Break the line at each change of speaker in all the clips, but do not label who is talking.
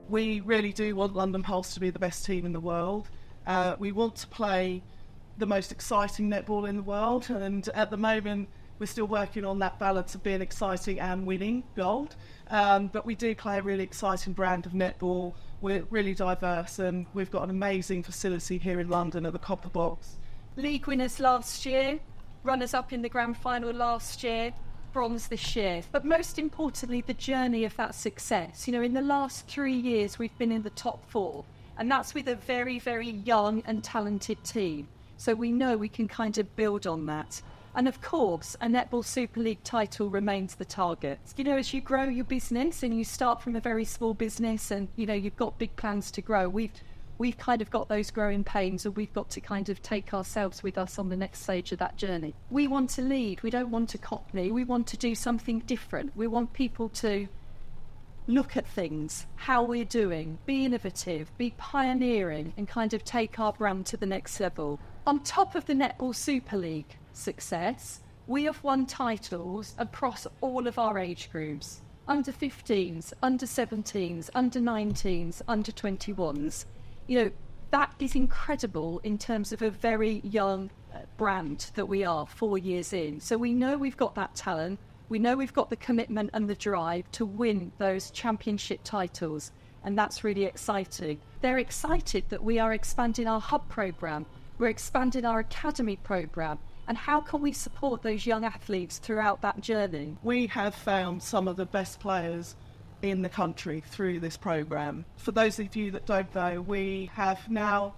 We really do want London Pulse to be the best team in the world. We want to play the most exciting netball in the world, and at the moment we're still working on that balance of being exciting and winning gold. But we do play a really exciting brand of netball. We're really diverse, and we've got an amazing facility here in London at the Copper Box.
League winners last year, runners-up in the grand final last year, bronze this year. But most importantly, the journey of that success. You know, in the last 3 years, we've been in the top 4, and that's with a very, very young and talented team. So we know we can kind of build on that. And of course, a Netball Super League title remains the target. You know, as you grow your business and you start from a very small business and, you know, you've got big plans to grow, we've kind of got those growing pains, and we've got to kind of take ourselves with us on the next stage of that journey. We want to lead. We don't want to copy. We want to do something different. We want people to look at things, how we're doing, be innovative, be pioneering, and kind of take our brand to the next level. On top of the Netball Super League success, we have won titles across all of our age groups. Under 15s, under 17s, under 19s, under 21s. You know, that is incredible in terms of a very young brand that we are 4 years in. So we know we've got that talent. We know we've got the commitment and the drive to win those championship titles. And that's really exciting. They're excited that we are expanding our hub programme. We're expanding our academy programme. And how can we support those young athletes throughout that journey?
We have found some of the best players in the country through this programme. For those of you that don't know, we have now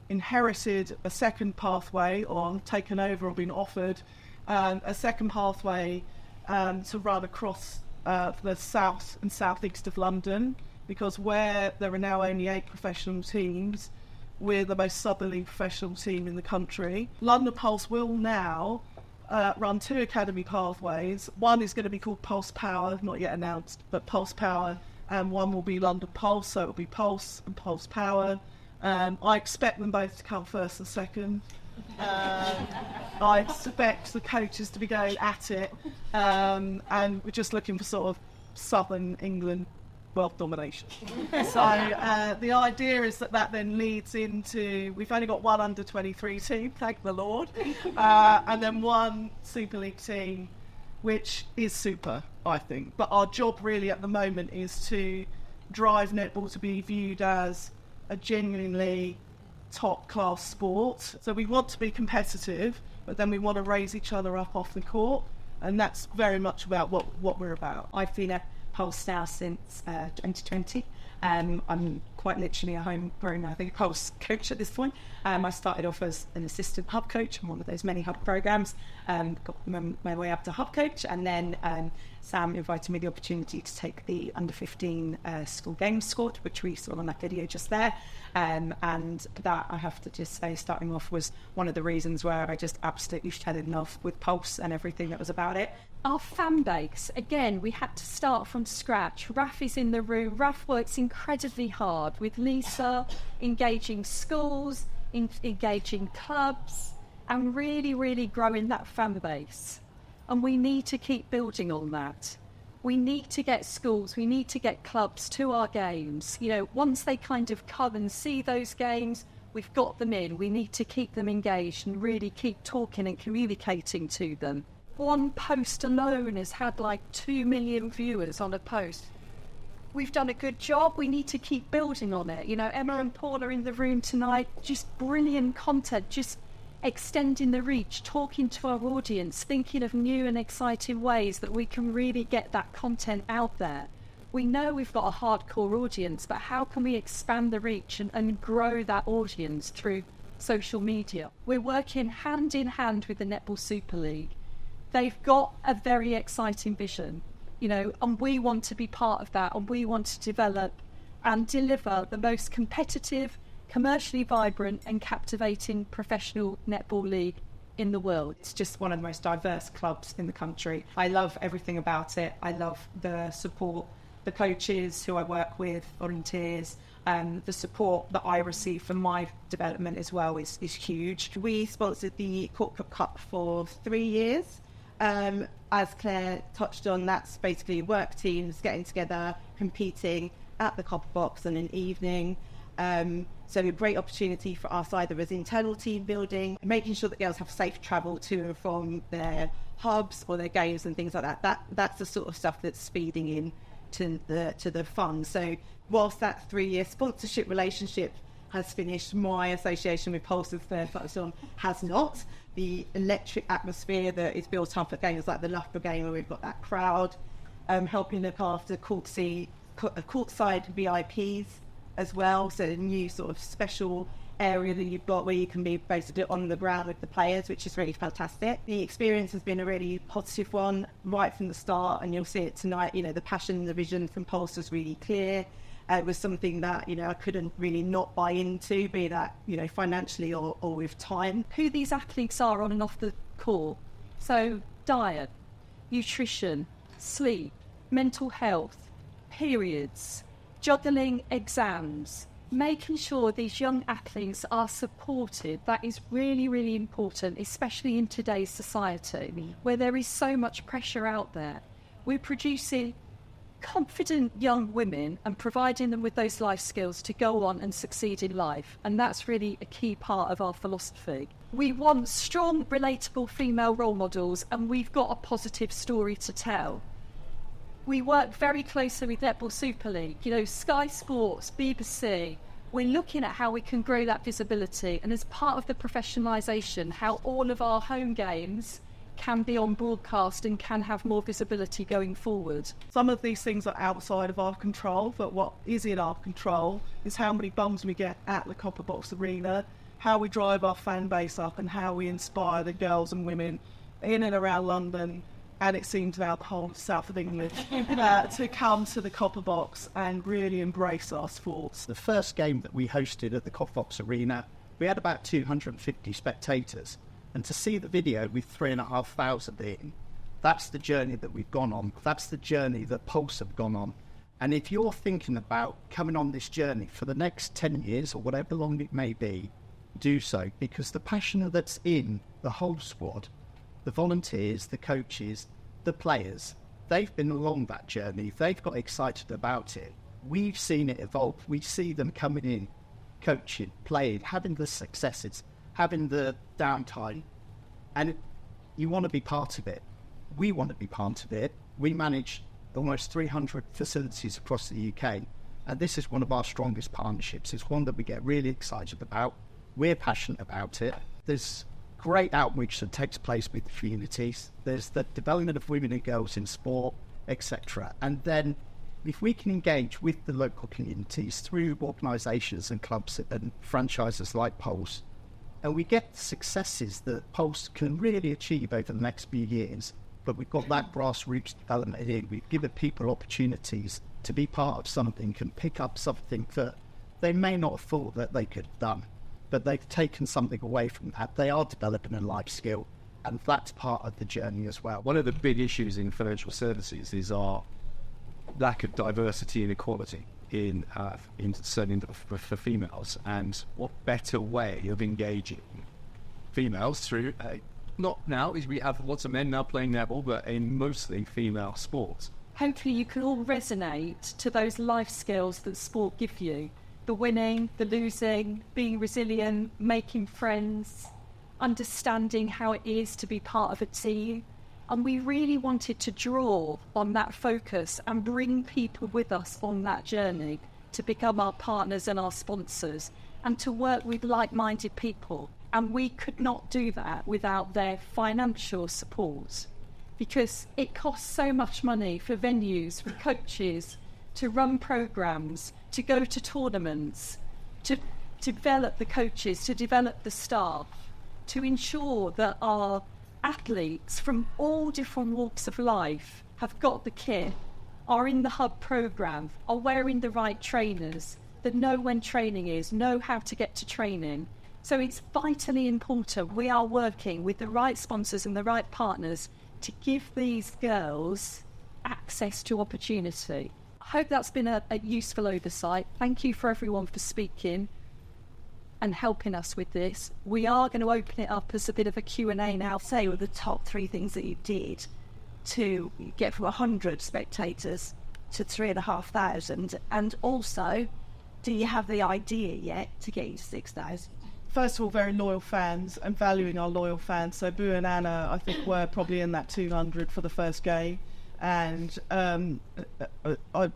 inherited a second pathway, or taken over or been offered a second pathway to run across the south and southeast of London, because where there are now only 8 professional teams, we're the most southerly professional team in the country. London Pulse will now run 2 academy pathways. One is going to be called Pulse Power, not yet announced, but Pulse Power, and one will be London Pulse, so it'll be Pulse and Pulse Power. I expect them both to come first and second. I expect the coaches to be going at it, and we're just looking for sort of southern England world domination. So the idea is that then leads into, we've only got one under 23 team, thank the Lord, and then one Super League team, which is super, I think. But our job really at the moment is to drive netball to be viewed as a genuinely top class sport. So we want to be competitive, but then we want to raise each other up off the court, and that's very much about what we're about.
I've been a Pulse now since 2020. I'm quite literally a homegrown, I think, Pulse coach at this point. I started off as an assistant hub coach on one of those many hub programs, got my way up to hub coach, and then Sam invited me the opportunity to take the under 15 school games squad, which we saw on that video just there, and that, I have to just say, starting off, was one of the reasons where I just absolutely fell in love with Pulse and everything that was about it.
Our fan base, again, we had to start from scratch. Raf is in the room. Raf works incredibly hard with Lisa, engaging schools, engaging clubs, and really, really growing that fan base. And we need to keep building on that. We need to get schools, we need to get clubs to our games. You know, once they kind of come and see those games, we've got them in. We need to keep them engaged and really keep talking and communicating to them. One post alone has had like 2 million viewers on a post. We've done a good job. We need to keep building on it. You know, Emma and Paul are in the room tonight. Just brilliant content, just extending the reach, talking to our audience, thinking of new and exciting ways that we can really get that content out there. We know we've got a hardcore audience, but how can we expand the reach and grow that audience through social media? We're working hand in hand with the Netball Super League. They've got a very exciting vision, you know, and we want to be part of that, and we want to develop and deliver the most competitive, commercially vibrant and captivating professional netball league in the world.
It's just one of the most diverse clubs in the country. I love everything about it. I love the support, the coaches who I work with, volunteers, the support that I receive from my development as well is huge. We sponsored the Corporate Cup for 3 years. As Claire touched on, that's basically work teams getting together, competing, at the Copper Box on an evening. So a great opportunity for us either as internal team building, making sure that girls have safe travel to and from their hubs or their games and things like that. That's the sort of stuff that's feeding in to the fund. So whilst that 3-year sponsorship relationship has finished, my association with Pulse, as Claire touched on, has not. The electric atmosphere that is built up at games like the Loughborough game, where we've got that crowd, helping look after courtside VIPs as well. So a new sort of special area that you've got where you can be basically on the ground with the players, which is really fantastic. The experience has been a really positive one right from the start, and you'll see it tonight. You know, the passion and the vision from Pulse was really clear. It was something that, you know, I couldn't really not buy into, be that, you know, financially or with time.
Who these athletes are on and off the court. So diet, nutrition, sleep, mental health, periods, juggling exams, making sure these young athletes are supported. That is really, really important, especially in today's society where there is so much pressure out there. We're producing confident young women and providing them with those life skills to go on and succeed in life, and that's really a key part of our philosophy. We want strong, relatable female role models, and we've got a positive story to tell. We work very closely with Netball Super League, you know, Sky Sports, BBC. We're looking at how we can grow that visibility, and as part of the professionalisation, how all of our home games can be on broadcast and can have more visibility going forward.
Some of these things are outside of our control, but what is in our control is how many bums we get at the Copper Box Arena, how we drive our fan base up, and how we inspire the girls and women in and around London, and it seems now the whole south of England, to come to the Copper Box and really embrace our sports.
The first game that we hosted at the Copper Box Arena, we had about 250 spectators. And to see the video with 3,500 in, that's the journey that we've gone on. That's the journey that Pulse have gone on. And if you're thinking about coming on this journey for the next 10 years or whatever long it may be, do so, because the passion that's in the whole squad, the volunteers, the coaches, the players, they've been along that journey. They've got excited about it. We've seen it evolve. We see them coming in, coaching, playing, having the successes, having the downtime, and you want to be part of it. We want to be part of it. We manage almost 300 facilities across the UK, and this is one of our strongest partnerships. It's one that we get really excited about. We're passionate about it. There's great outreach that takes place with the communities. There's the development of women and girls in sport, etc. And then if we can engage with the local communities through organisations and clubs and franchises like Pulse, and we get the successes that Pulse can really achieve over the next few years, but we've got that grassroots development in. We've given people opportunities to be part of something, can pick up something that they may not have thought that they could have done, but they've taken something away from that. They are developing a life skill, and that's part of the journey as well.
One of the big issues in financial services is our lack of diversity and equality in certainly for females, and what better way of engaging females through not now is we have lots of men now playing netball, but in mostly female sports.
Hopefully you can all resonate to those life skills that sport give you: the winning, the losing, being resilient, making friends, understanding how it is to be part of a team. And we really wanted to draw on that focus and bring people with us on that journey to become our partners and our sponsors, and to work with like-minded people. And we could not do that without their financial support, because it costs so much money for venues, for coaches, to run programs, to go to tournaments, to develop the coaches, to develop the staff, to ensure that our athletes from all different walks of life have got the kit, are in the hub program, are wearing the right trainers, that know when training is, know how to get to training. So it's vitally important we are working with the right sponsors and the right partners to give these girls access to opportunity. I hope that's been a useful oversight. Thank you for everyone for speaking and helping us with this. We are going to open it up as a bit of a Q&A now.
Say what the top 3 things that you did to get from 100 spectators
to 3,500? And also, do you have the idea yet to get you to 6,000?
First of all, very loyal fans and valuing our loyal fans. So Boo and Anna, I think, were probably in that 200 for the first game. And I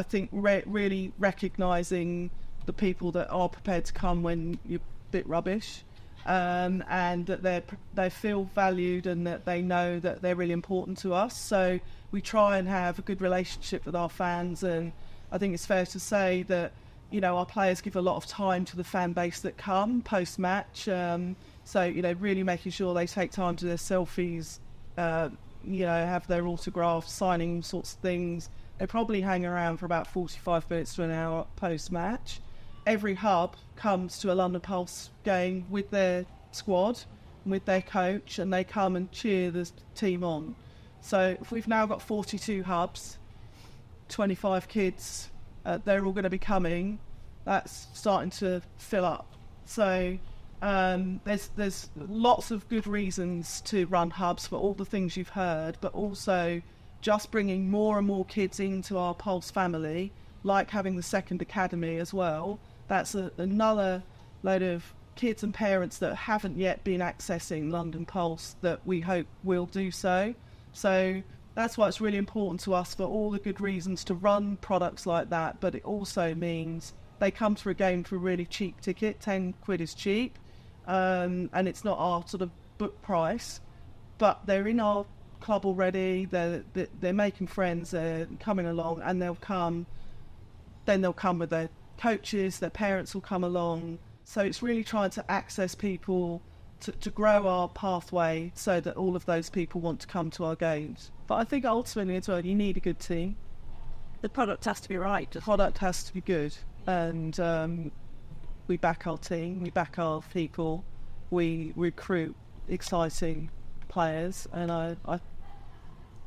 think really recognising the people that are prepared to come when you're a bit rubbish, and that they feel valued and that they know that they're really important to us. So we try and have a good relationship with our fans, and I think it's fair to say that, you know, our players give a lot of time to the fan base that come post-match. So, you know, really making sure they take time to their selfies, you know, have their autographs, signing sorts of things. They probably hang around for about 45 minutes to an hour post-match. Every hub comes to a London Pulse game with their squad, with their coach, and they come and cheer the team on. So if we've now got 42 hubs, 25 kids, they're all going to be coming. That's starting to fill up. So there's lots of good reasons to run hubs for all the things you've heard, but also just bringing more and more kids into our Pulse family, like having the second academy as well. That's another load of kids and parents that haven't yet been accessing London Pulse that we hope will do so. So that's why it's really important to us, for all the good reasons, to run products like that. But it also means they come to a game for a really cheap ticket. 10 quid is cheap, and it's not our sort of book price, but they're in our club already. They're making friends, they're coming along, and they'll come with their coaches, their parents will come along. So it's really trying to access people to grow our pathway so that all of those people want to come to our games. But I think ultimately as well, you need a good team.
The product has to be right.
The product has to be good, and we back our team, we back our people, we recruit exciting players, and I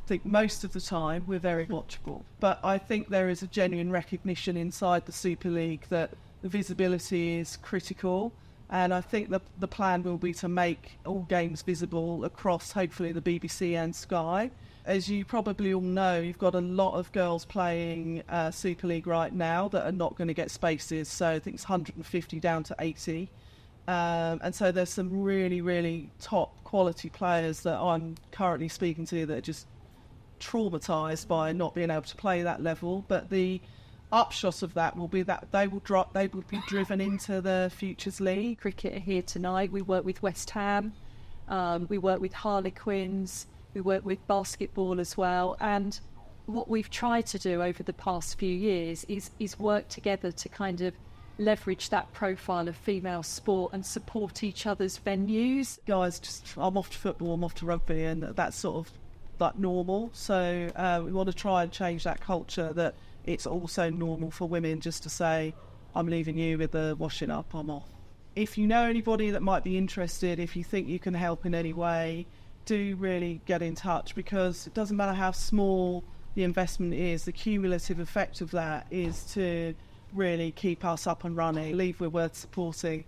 think most of the time we're very watchable. But I think there is a genuine recognition inside the Super League that the visibility is critical, and I think the plan will be to make all games visible across hopefully the BBC and Sky. As you probably all know, you've got a lot of girls playing Super League right now that are not going to get spaces, so I think it's 150 down to 80. And so there's some really, really top quality players that I'm currently speaking to that are just traumatised by not being able to play that level. But the upshot of that will be that they will be driven into the Futures League.
Cricket are here tonight. We work with West Ham, we work with Harlequins, we work with basketball as well. And what we've tried to do over the past few years is work together to kind of leverage that profile of female sport and support each other's venues.
Guys, I'm off to football, I'm off to rugby, and that's sort of like normal. So we want to try and change that culture, that it's also normal for women just to say, I'm leaving you with the washing up, I'm off. If you know anybody that might be interested, if you think you can help in any way, do really get in touch, because it doesn't matter how small the investment is, the cumulative effect of that is to really keep us up and running. I believe we're worth supporting.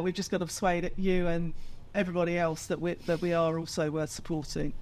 We've just got to persuade you and everybody else that we are also worth supporting.